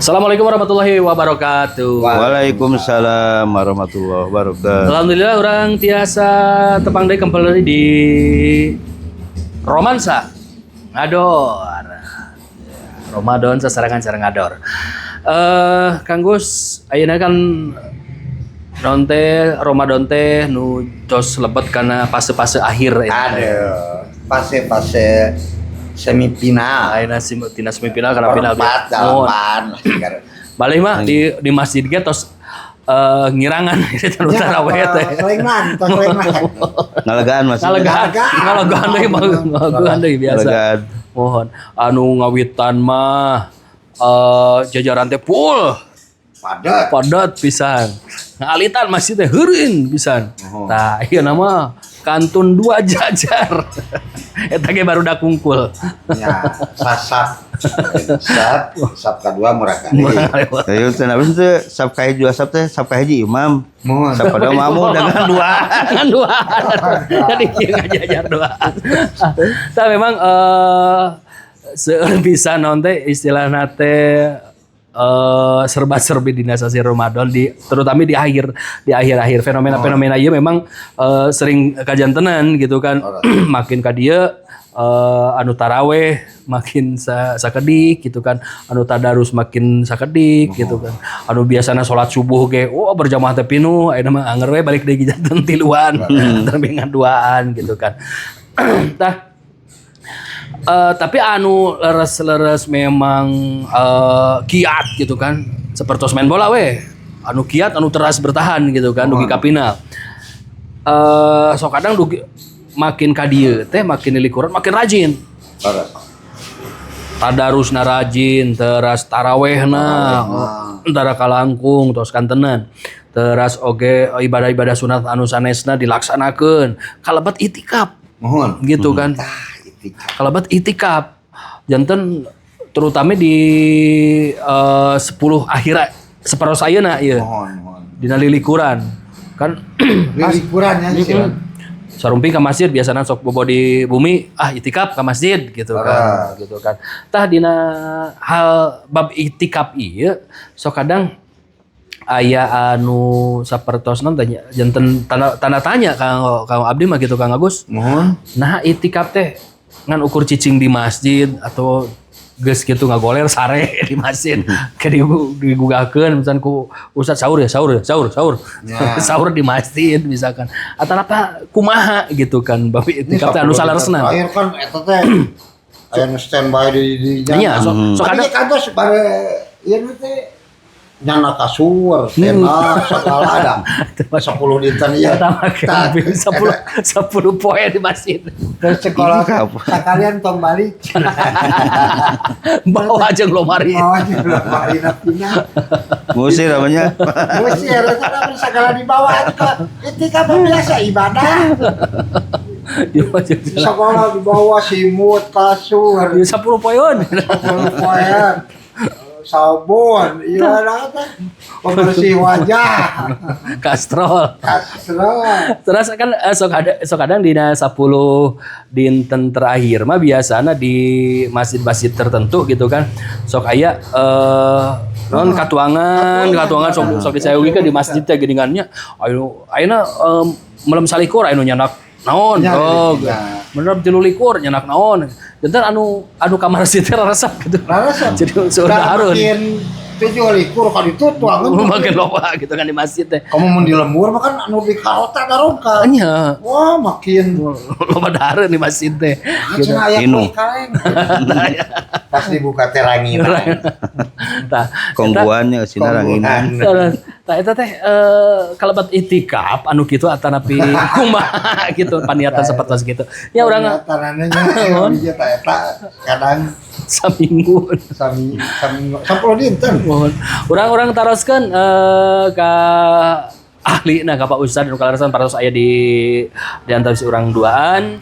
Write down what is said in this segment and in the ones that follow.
Assalamualaikum warahmatullahi wabarakatuh. Waalaikumsalam warahmatullahi wabarakatuh. Alhamdulillah orang tiasa tepang deui kembali di Romansa Ngador. Ramadan sasarangan cara ngador. Kang Gus, ayeuna kan naon teh Ramadan teh nu tos lebet kana fase-fase akhir Aduh, fase-fase semifinal. Ayeuna tina semifinal kana final Perempat dalaman. Balik mah di masjid ge tos ngirangan eta nu tarawih teh. Kelengan. Ngalegaan masih. Ngalegaan deui biasa. Ngalegaan. Mohon anu ngawitan mah jajaran teh full padat pisan. Ngalitan masjid teh heureun pisan. Tah ieu nama kantun 2 jajar. Eta ge baru dak kungkul. Ya, sap kedua murakali. Ayo cenah teh sab kahiji dua sab teh sab kahiji imam. Mohon. Sab pada mamu dengan dua. Dengan duaan. Jadi ieu ngajajar duaan. Tah memang seueur bisa naon teh istilahna teh serba-serbi di sasi Ramadan terutama di akhir fenomena ieu memang sering kajantenan gitu kan. Makin ka dieu anu taraweh makin sakedik gitu kan, anu tadarus makin sakedik gitu kan, anu biasana salat subuh ge berjamaah teh pinuh ayeuna mah anger we balik deui janten tiluan terbingan duaan gitu kan. Tah tapi anu leres memang kiat gitu kan, seperti main bola we anu kiat anu teras bertahan gitu kan dugi ka final. So kadang dugi makin ka dieu teh makin lilikuran makin rajin. Tadarusna rajin, teras tarawehna antara kalangkung tos kantenan. Teras oge ibadah-ibadah sunat anu sanesna dilaksanakeun. Kalebet itikaf. Mohon. Gitu kan. Kalebet itikaf. Janten terutama di 10 akhir separuh ayeuna ieu. Mohon. Dina lilikuran. Kan Lilikuran ya sih. Sarumping ke masjid biasanya sok bobo di bumi itikaf ke masjid gitu kan gitu kan. Tah dina hal bab itikaf ieu sok kadang aya anu sapertosna tanya janten tanda tanya Kang Abdi mah gitu Kang Agus. Mohon. Nah itikaf teh ngan ukur cicing di masjid atau geus kitu ngagoler sare di masjid ke digugahkeun misalkan ku ustaz sahur. Ya. Sahur di masjid misalkan atau apa kumaha gitu kan babi itikaf teh anu salaresna Akhir kan eta teh aya nu standby di jalan. Iya sok kadang kantos bare ieu teh nyana kasur, tenda, segala ada. 10 dinten ieu. pertama kali 10 poe di masjid Terus sekolah sekalian tong balik. bawa aja lemari Lemari napina. Musir namanya. Musir eta kan segala dibawa ke itikaf biasa ibadah. Sekolah dibawa simut, kasur, 10 poeun poean, sabun, iya apa? Pembersih wajah, kastrol. Terus kan sok kadang dina 10 dinten terakhir mah biasana di masjid-masjid tertentu gitu kan. Sok aya non katuangan sok disaeuwikeun di masjid teh geuningannya. Ayeuna malam salikur anu nyanak naon bener 13 nyanak naon janten anu kamar situ resep gitu jadi sudah harun makin 17 ka ditutuangan makin loba gitu kan di masjid teh kamu mun di lembur mah kan anu di karota daroka nya wah makin loba dahareun di masjid teh gitu aya kaleng pas dibuka teh ranginan tah Kongguannya sina ranginan. tah eta teh kalebat itikaf anu kitu atanapi kumaha gitu paniatan sapertos gitu ya urang tanannya eta kadang saminggu sami 10 dinten orang taroskeun ka ahli ka Pak Ustad nu kalarasan paros aya di antara si urang duaan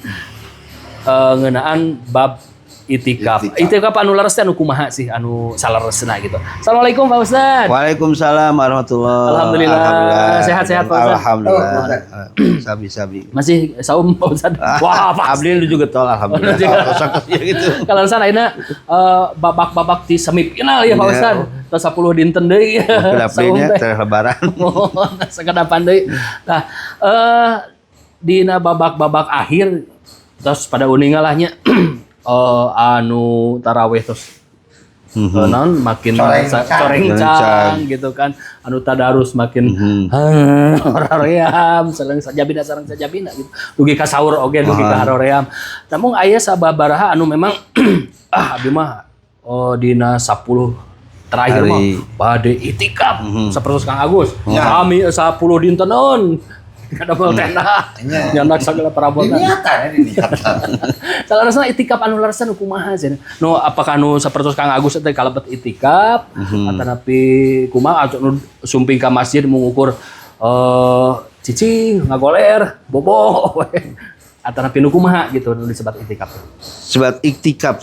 ngeunaan bab Itikaf. Itikaf anu laras teh anu kumaha sih anu salaresna gitu. Assalamualaikum Pak Ustaz. Waalaikumsalam warahmatullahi. Alhamdulillah. Sehat-sehat Pak Ustaz. Alhamdulillah. Sabi-sabi. Masih saum Pak Ustaz. Wah, Pak. Abdil juga tol alhamdulillah. Kosong gitu. Kalau sana ayeuna babak-babak di semifinal ya Pak Ustaz. Tos 10 dinten deui. Abdilnya teh lebaran. Sakadapan deui. Nah, dina babak-babak akhir terus pada uningalahnya anu tarawih terus non makin coreng-cang gitu kan anu tadarus makin haroream sareng sajabina gitu dugi ka saur oge dugi ka haroream namun aya sababaraha anu memang abdi mah dina 10 terakhir mah bade itikaf sapertos Kang Agus kami 10 dintenon ada mau tenda nyandak segala parabotna Ini niatan. salarasna itikaf anu larasan kumaha cenah no apakah nu sapertos Kang Agus teh kalebet itikaf atanapi kumaha nu sumping ka masjid mengukur cicing ngagoler bobo atanapi nu kumaha gitu nu disebut itikaf Sebab iktikaf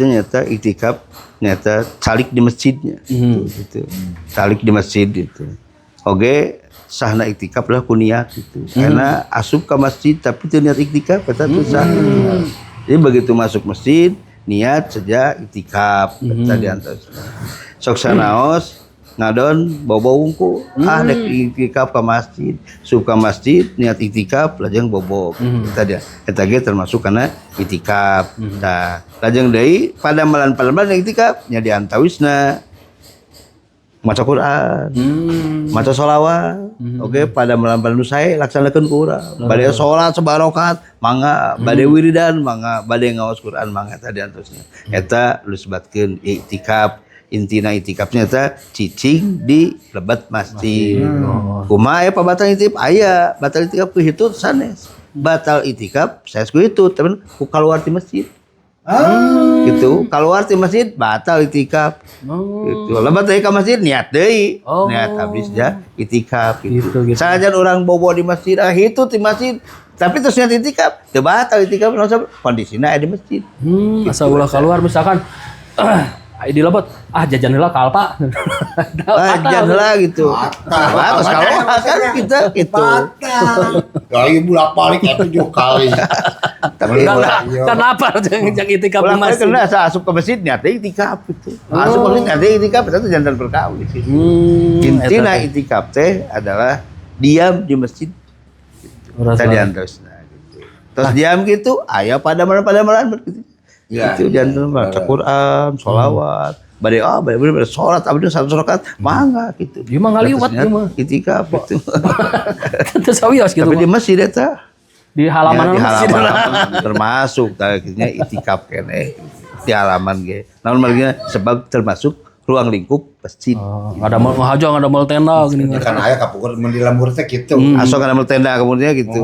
nyata calik di masjidnya gitu. Calik di masjid itu. Oke, sahna iktikaf lah kuniat gitu. Karena asup ke masjid tapi teu niat iktikaf eta teu sah. Jadi begitu masuk masjid niat saja iktikaf eta diantar. Sok sanaos ngadon bobo wungku dek iktikaf ke masjid. Suka masjid niat iktikaf lajeng bobo. Eta ge termasuk kana iktikaf. Tah lajeng deui pada malan-malan iktikaf nya diantawisna maca Quran, maca sholawat, oke pada malam-malam sae laksanakeun ku urang. Bade sholat sebarokat, mangga bade wiridan, mangga bade ngaos Quran, mangga tadi antosna. Eta lu sebatkeun iktikaf. Intina itikafnya eta cicing di lebat masjid. Kumaha aya pabatan itikaf? Aya, batal itikaf ku hitut sanes. Batal itikaf sanes ku hitut, tapi ku kaluar ti masjid. Gitu, keluar di masjid batal itikaf. Gitu. Lebat deui ka masjid niat deui. Niat habis ya itikaf gitu. Sajan orang bobo di masjid itu di masjid tapi terus niat itikaf, teu batal itikaf kondisina aya di masjid. Asa ulah keluar misalkan di lebat jajan heula ka Alfa. Jajan heula gitu. Batal kalau kan kita gitu. Kali bolak-balik 7 kali. Tapi kenapa yang itikaf di masjid? Kena asup ke masjid niat itikaf gitu. Asup ke masjid niat itikaf itu jantan berkawin sih. Intina itikaf teh adalah diam di masjid. Tadi antarusna gitu. Terus diam gitu, aya pada malam gitu. Itu jantan baca Quran, sholawat. Bade sholat abdi 1 rakaat mangga gitu. Ieu mah ngaliwat ieu mah. Itikaf gitu. Teu sawios gitu. Tapi di masjid eta di halaman masjid termasuk tariknya itikaf kene di halaman ge. Namun margina sebab termasuk ruang lingkup masjid. Ada mal ngahajang, ada mal tenda gini. Kan aya kapukur mun di lembur teh kitu. Asok kana mal tenda kemudian gitu.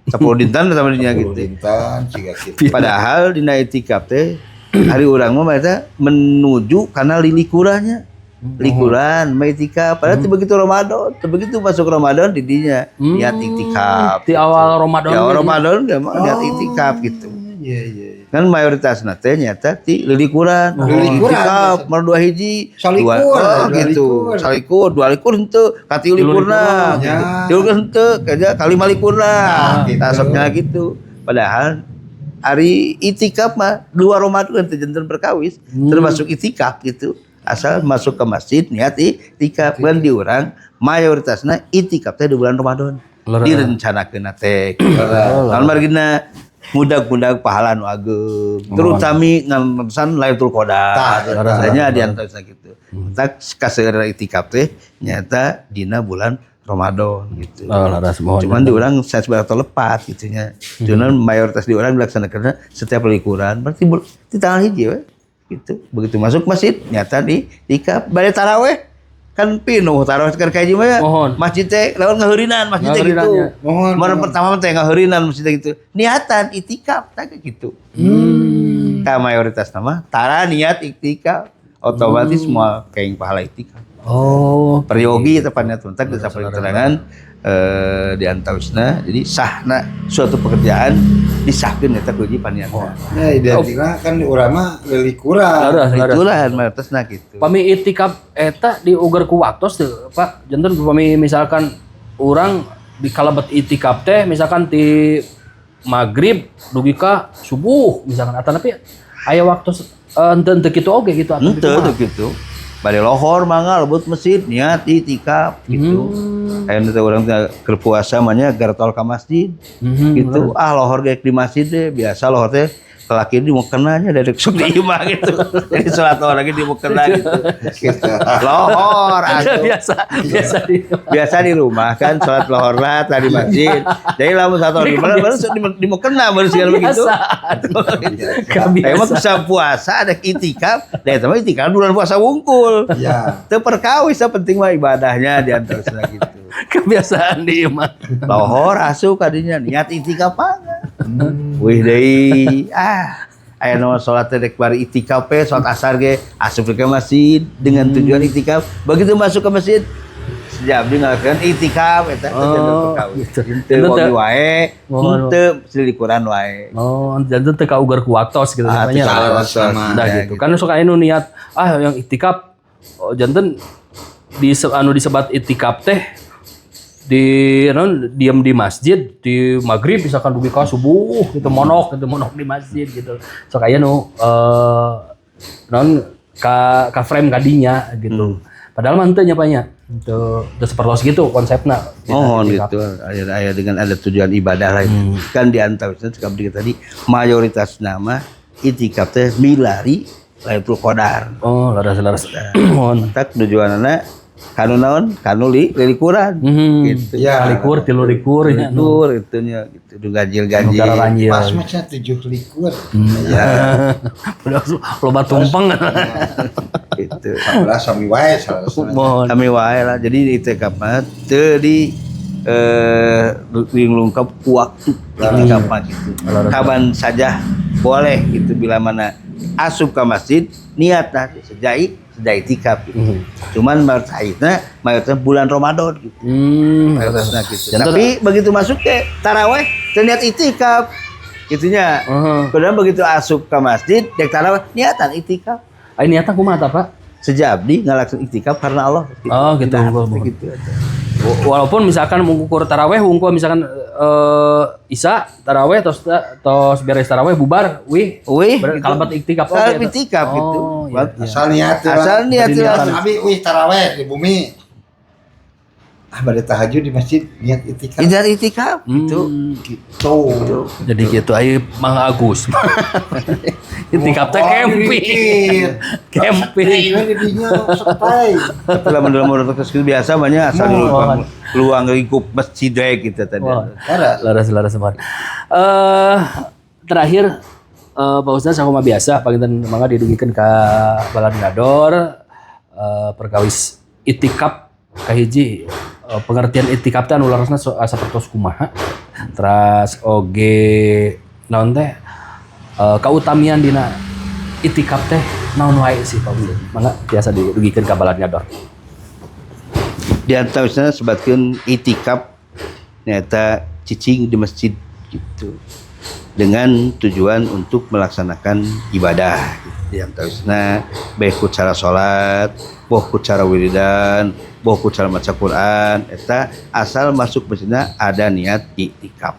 10 dinten sama dinya gitu. Dinten siga kitu. Padahal dina itikaf teh hari urang mah eta menuju kana lilikurannya. Likuran, itikaf. Padahal begitu Ramadan, begitu masuk Ramadan di dinya niat itikaf. Di awal Ramadan. Di awal Ramadan dia mah niat itikaf gitu. Iya. Kan mayoritasna teh nyata ti lilikuran. Itikaf mar 2 hiji, salikur gitu. Salikur 2 likur henteu, ka 3 likurna. 3 henteu, kaja kali 5 likurna. Tasoknya gitu. Padahal hari itikaf mah 2 Ramadan teh janten berkawis, termasuk itikaf gitu. Asal masuk ke masjid niat itikaf kan di urang mayoritasna itikaf teh di bulan Ramadan. Direncanakeun teh. Lamun margina mudag-mudag pahala nu ageung. Terutami ngantesan Lailatul Qadar. Rasanya di antara gitu. Tak kaseueur itikaf teh nyata dina bulan Ramadan gitu. Cuman di urang saesbara lepat gitu nya. Cuman mayoritas di urang dilaksanakeun setiap likuran berarti di tanggal hiji we. Gitu. Begitu masuk masjid nyata di itikaf bade tarawih kan pinuh tarawih keur kaji mah ya. Masjid teh lawan ngaheurinan masjid teh gitu. Mohon pertama teh ngaheurinan masjid teh gitu. Niatan itikaf tah gitu. Ka mayoritas nama tara niat itikaf otomatis moal kaing pahala itikaf. Oh, Peryogi tepatnya tuntak di samping keterangan di antausna. Jadi sahna suatu pekerjaan disahkeun eta ku hiji paniatna. Ya identikna kan urang mah lelikuran. Itulah martosna gitu. Pami itikaf eta diuger ku waktos teu, Pak. Janten pami misalkan orang di kalabat itikaf teh misalkan di maghrib dugi ka subuh misalkan atau tapi aya waktu ente kitu oge gitu atau Henteu gitu. Bade lohor mangga lebut masjid niat itikaf gitu. Ayeuna teh urang teh keur puasa mah nya gartol ka masjid. Gitu. Lohor geuk di masjid deh biasa lohor teh laki di mukena nya dari sok di imah gitu. Jadi salat lohor lagi di mukena gitu. Gitu. Lohor biasa di rumah kan salat lohor lah tadi masjid. Jadi lamun satu di mana baru di mukena baru segala begitu. Emang bisa puasa ada itikaf, dan teman itikaf bulan puasa wungkul. Ya. Teu perkawis penting mah ibadahnya di antara gitu. Kebiasaan di imah. Lohor asup kadinya niat itikaf mah. Wih deui aya nu salat teh dek bari itikaf we salat asar ge asup ke masjid dengan tujuan itikaf. Begitu masuk ke masjid sejam dia ngalakeun itikaf eta gitu. Teu hobi wae, teu selikuran wae. Oh, janten teu kaugar ku waktos gitu namanya. Nah gitu. Kan sok aya nu niat yang itikaf janten disebat itikaf teh di diam di masjid di maghrib misalkan dugi ka subuh gitu monok di masjid gitu so kayak ka frame kadinya gitu padahal mah henteu nya panya teu sepertos gitu konsepna gitu aya dengan ada tujuan ibadah lain kan di antausna tadi mayoritas nama itikaf teh milari Lailatul Qadar laras mohon tak tujuanna kanu naon kanu lilikuran gitu ya likur tilu likur nya itunya gitu du ganjil-ganjil pas macam 7 likur ya loba tumpeng itu 11 sami wae sami wae lah jadi itikaf mah teu di lungkap waktu itikaf mah gitu kapan saja boleh gitu bila mana asup ke masjid niatna sejai itikaf gitu. Cuman mayoritasnya bulan Ramadan gitu. Mayoritasnya gitu. Tapi begitu masuk ke taraweh niat itikaf gitunya. Padahal begitu asup ke masjid dek taraweh niatan itikaf. Ai niatan kumaha ta, Pak? Sejabdi ngalaksanakan itikaf karena Allah. Gitu. Oh, gitu. Gitu. Walaupun misalkan mengukur taraweh hungkul misalkan Isya taraweh tos beres taraweh bubar kalabat itikaf itikaf gitu. Asal niat abi taraweh di bumi bade tahajud di masjid niat itikaf gitu. Jadi gitu ayo Mang Agus itikaf teh camping tapi lamun dalam urut biasa banyak asal luang lingkup masjid gitu tadi laras terakhir Pak Ustaz sakumaha biasa panginten mangga didugikeun ka Balad Ngador perkawis itikaf kahiji pengertian itikaf teh anu larasna sapertos kumaha terus oge naon teh kautamian dina itikaf teh naon wae sih Pak Ustaz mangga biasa didugikeun ka Balad Ngador di antaranya sebatkeun itikaf nyata cicing di masjid gitu dengan tujuan untuk melaksanakan ibadah di antaranya baik cara salat boh cara wiridan boh cara maca Quran eta asal masuk masjidna ada niat itikaf.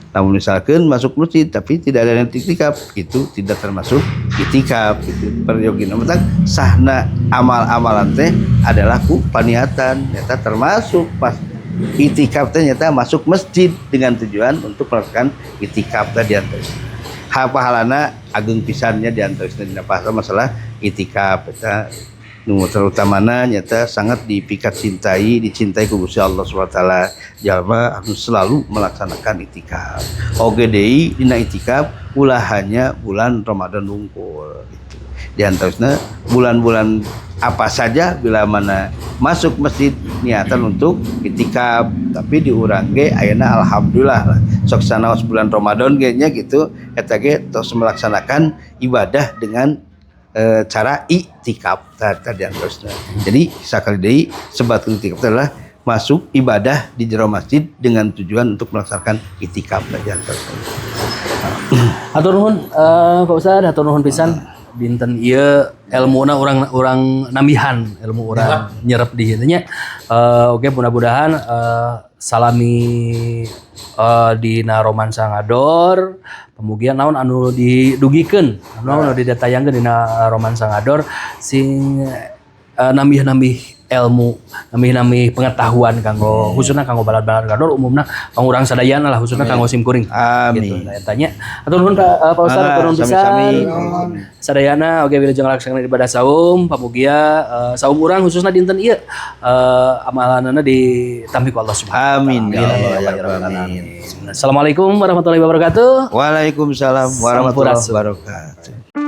Namun misalkan masuk masjid tapi tidak ada niat itikaf itu tidak termasuk itikaf gitu. Perjogina mentak sahna amal-amalan teh adalah ku paniatan eta termasuk pas itikaf teh nyata masuk masjid dengan tujuan untuk melakukan itikaf tadi antaranya. Pahalana agung pisannya di antaranya masalah itikaf eta nu terutamana nyata sangat dipikat dicintai ku Gusti Allah Subhanahu wa taala jalma anu selalu melaksanakan itikaf. Oge deui dina itikaf ulah hanya bulan Ramadan wungkul gitu. Di antaranya bulan-bulan apa saja bila mana masuk masjid niatan untuk itikaf tapi diurang ge ayeuna alhamdulillah lah sok sanaos bulan Ramadan ge nya gitu eta ge tos melaksanakan ibadah dengan cara iktikaf tadi antosna. Jadi sakali deui sebatkeun iktikaf adalah masuk ibadah di jero masjid dengan tujuan untuk melaksanakan iktikaf tadi antosna. Hatur nuhun Pak Ustad, hatur nuhun pisan dinten ieu ilmuna urang nambihan, ilmu urang nyerep di dieu nya. Oke, mudah-mudahan salami dina Romansa Ngador pemugian naon anu didugikeun, anu didatayangkeun dina Romansa Ngador sing nambih-nambih ilmu, nambih pengetahuan kanggo khususna kanggo balad-balad Ngador umumna kanggo urang sadayana lah khususna kanggo simkuring. Amin. Gitu eta nya. Atur nuhun Pak Ustad, atur nuhun pisan. Sami-sami. Sadayana oge wilujeng ngalaksanakeun ibadah saum pamugia saum urang khususna dinten ieu amalanna ditampi ku Allah Subhanahu Amin. wa Ya taala. Allah, ya Rabbal alamin. Assalamualaikum warahmatullahi wabarakatuh. Waalaikumsalam warahmatullahi Sampurasun. wabarakatuh.